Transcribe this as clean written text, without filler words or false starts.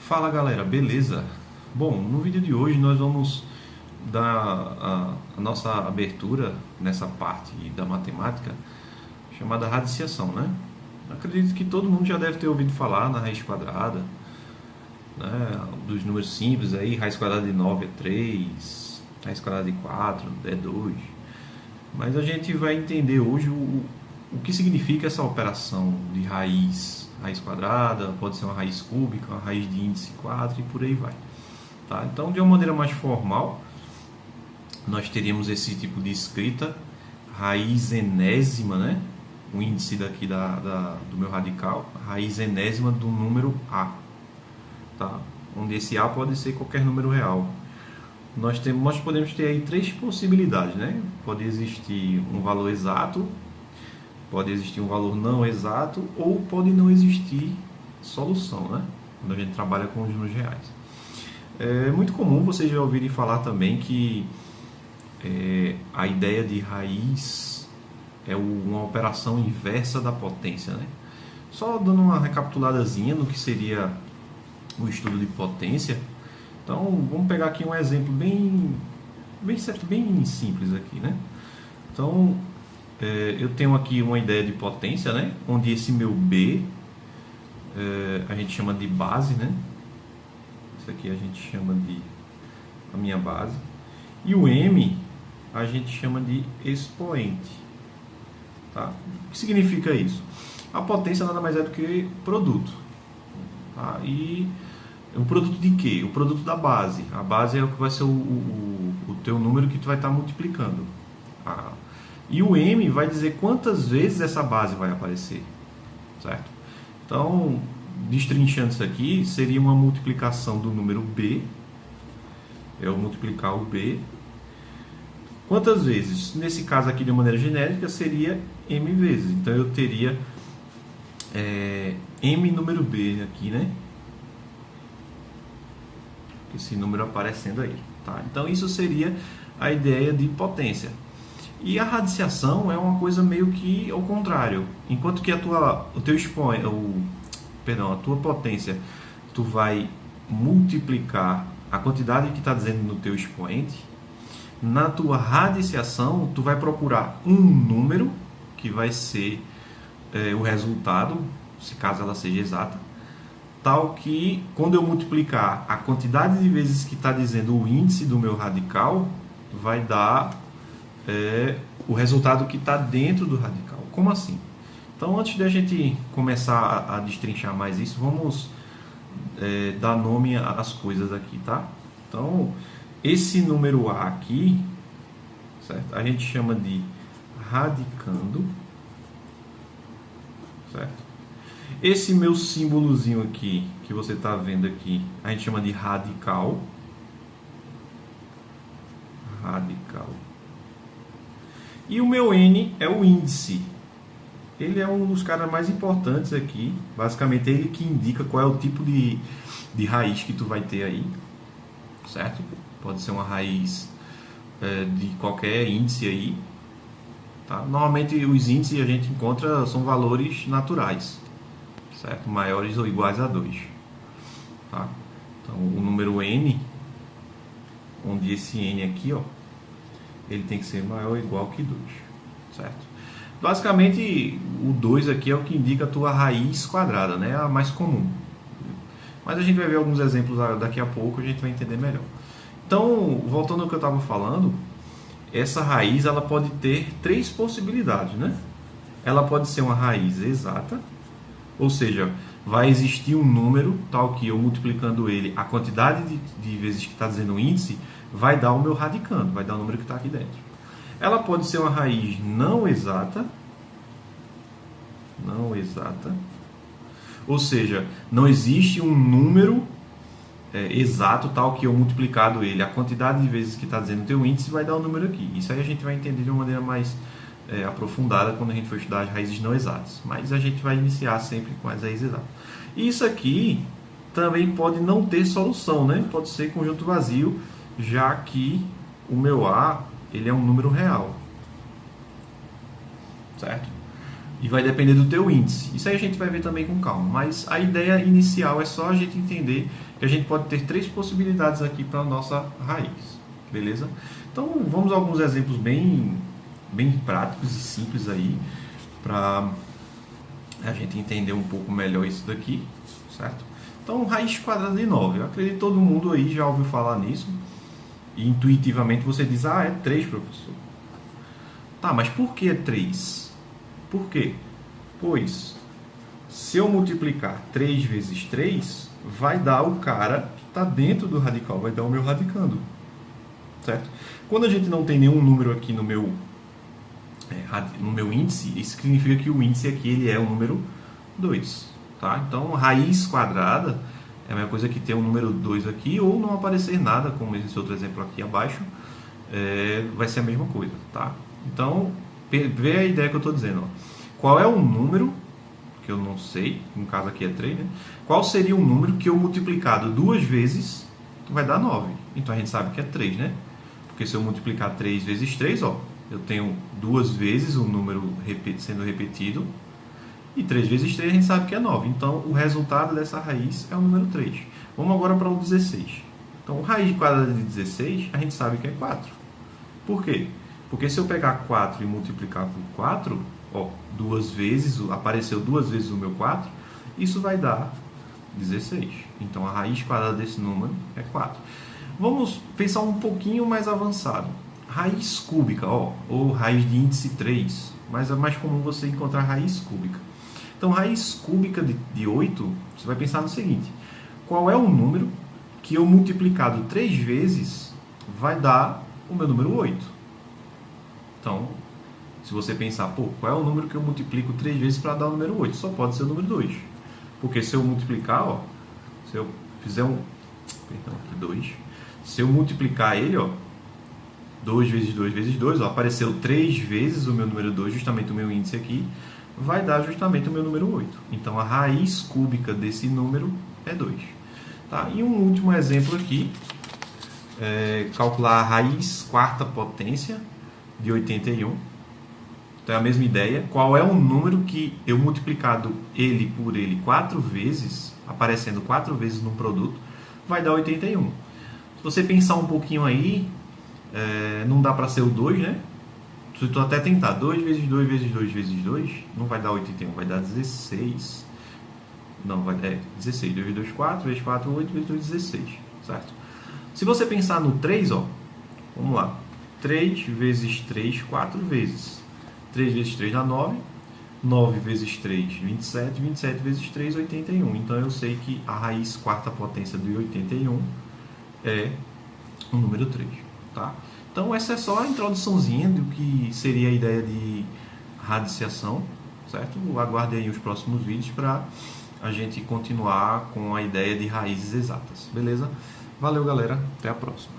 Fala galera, beleza? Bom, no vídeo de hoje nós vamos dar a nossa abertura nessa parte da matemática chamada radiciação, né? Acredito que todo mundo já deve ter ouvido falar na raiz quadrada, né? Dos números simples aí, raiz quadrada de 9 é 3, raiz quadrada de 4 é 2. Mas a gente vai entender hoje o que significa essa operação de raiz quadrada, pode ser uma raiz cúbica, uma raiz de índice 4 e por aí vai. Tá? Então, de uma maneira mais formal, nós teríamos esse tipo de escrita, raiz enésima, né? O índice daqui do meu radical, raiz enésima do número A, tá? Onde esse A pode ser qualquer número real. Nós podemos ter aí três possibilidades, né? Pode existir um valor exato, pode existir um valor não exato ou pode não existir solução, né? Quando a gente trabalha com os números reais. É muito comum vocês já ouvirem falar também que a ideia de raiz é uma operação inversa da potência, né? Só dando uma recapituladazinha no que seria o estudo de potência. Então, vamos pegar aqui um exemplo bem simples aqui, né? Então, eu tenho aqui uma ideia de potência, né? Onde esse meu B a gente chama de base, né? Isso aqui a gente chama de a minha base. E o M a gente chama de expoente. Tá? O que significa isso? A potência nada mais é do que produto. Tá? E o produto de quê? O produto da base. A base é o que vai ser o teu número que tu vai estar multiplicando. Tá? E o M vai dizer quantas vezes essa base vai aparecer. Certo? Então, destrinchando isso aqui, seria uma multiplicação do número B. Eu multiplicar o B. Quantas vezes? Nesse caso aqui, de maneira genérica, seria M vezes. Então, eu teria M número B aqui, né? Esse número aparecendo aí. Tá? Então, isso seria a ideia de potência. E a radiciação é uma coisa meio que ao contrário. Enquanto que a tua potência, tu vai multiplicar a quantidade que está dizendo no teu expoente, na tua radiciação, tu vai procurar um número que vai ser o resultado, se caso ela seja exata, tal que quando eu multiplicar a quantidade de vezes que está dizendo o índice do meu radical, vai dar o resultado que está dentro do radical. Como assim? Então, antes de a gente começar a destrinchar mais isso, vamos dar nome às coisas aqui, tá? Então, esse número A aqui, certo? A gente chama de radicando, certo? Esse meu símbolozinho aqui, que você está vendo aqui, a gente chama de radical. Radical. E o meu N é o índice. Ele é um dos caras mais importantes aqui. Basicamente, é ele que indica qual é o tipo de raiz que tu vai ter aí. Certo? Pode ser uma raiz de qualquer índice aí. Tá? Normalmente, os índices a gente encontra são valores naturais. Certo? Maiores ou iguais a 2. Tá? Então, o número N, onde esse N aqui, ó, ele tem que ser maior ou igual que 2, certo? Basicamente, o 2 aqui é o que indica a tua raiz quadrada, né? A mais comum. Mas a gente vai ver alguns exemplos daqui a pouco, a gente vai entender melhor. Então, voltando ao que eu estava falando, essa raiz ela pode ter três possibilidades, né? Ela pode ser uma raiz exata, ou seja, vai existir um número tal que eu multiplicando ele, a quantidade de vezes que está dizendo o índice, vai dar o meu radicando, vai dar o número que está aqui dentro. Ela pode ser uma raiz não exata, ou seja, não existe um número exato tal que eu multiplicado ele, a quantidade de vezes que está dizendo o teu índice vai dar o número aqui. Isso aí a gente vai entender de uma maneira mais aprofundada quando a gente for estudar as raízes não exatas, mas a gente vai iniciar sempre com as raízes exatas. E isso aqui também pode não ter solução, né? Pode ser conjunto vazio, já que o meu A ele é um número real, certo? E vai depender do teu índice. Isso aí a gente vai ver também com calma. Mas a ideia inicial é só a gente entender que a gente pode ter 3 possibilidades aqui para a nossa raiz. Beleza? Então vamos a alguns exemplos bem práticos e simples aí para a gente entender um pouco melhor isso daqui, certo? Então, raiz quadrada de 9. Eu acredito que todo mundo aí já ouviu falar nisso. E intuitivamente você diz, é 3, professor. Tá, mas por que é 3? Por quê? Pois, se eu multiplicar 3 vezes 3, vai dar o cara que está dentro do radical, vai dar o meu radicando. Certo? Quando a gente não tem nenhum número aqui no meu índice, isso significa que o índice aqui ele é o número 2. Tá? Então, raiz quadrada é a mesma coisa que ter um número 2 aqui, ou não aparecer nada, como esse outro exemplo aqui abaixo, vai ser a mesma coisa. Tá? Então, vê a ideia que eu estou dizendo. Ó. Qual é o número, que eu não sei, no caso aqui é 3, né? Qual seria o número que eu multiplicado 2 vezes vai dar 9? Então, a gente sabe que é 3, né? Porque se eu multiplicar 3 vezes 3, ó, eu tenho 2 vezes o número sendo repetido, e 3 vezes 3 a gente sabe que é 9. Então, o resultado dessa raiz é o número 3. Vamos agora para o 16. Então, raiz quadrada de 16, a gente sabe que é 4. Por quê? Porque se eu pegar 4 e multiplicar por 4, ó, 2 vezes, apareceu 2 vezes o meu 4, isso vai dar 16. Então, a raiz quadrada desse número é 4. Vamos pensar um pouquinho mais avançado. Raiz cúbica, ó, ou raiz de índice 3, mas é mais comum você encontrar raiz cúbica. Então, raiz cúbica de 8, você vai pensar no seguinte: qual é o número que eu multiplicado 3 vezes vai dar o meu número 8? Então, se você pensar, qual é o número que eu multiplico 3 vezes para dar o número 8? Só pode ser o número 2. Porque se eu multiplicar, ó, se eu fizer perdão, aqui 2. Se eu multiplicar ele, ó, 2 vezes 2 vezes 2, ó, apareceu 3 vezes o meu número 2, justamente o meu índice aqui, vai dar justamente o meu número 8. Então, a raiz cúbica desse número é 2. Tá? E um último exemplo aqui, calcular a raiz quarta potência de 81. Então, é a mesma ideia. Qual é o número que eu multiplicado ele por ele 4 vezes, aparecendo 4 vezes no produto, vai dar 81. Se você pensar um pouquinho aí, não dá para ser o 2, né? Se tu até tentar 2 vezes 2 vezes 2 vezes 2, não vai dar 81, vai dar 16. Não, 16. 2 vezes 2, 4, vezes 4, 8, vezes 2, 16. Certo? Se você pensar no 3, ó, vamos lá. 3 vezes 3, 4 vezes. 3 vezes 3 dá 9. 9 vezes 3, 27. 27 vezes 3, 81. Então, eu sei que a raiz quarta potência de 81 é o número 3. Tá? Então, essa é só a introduçãozinha do que seria a ideia de radiciação, certo? Aguarde aí os próximos vídeos para a gente continuar com a ideia de raízes exatas, beleza? Valeu, galera. Até a próxima.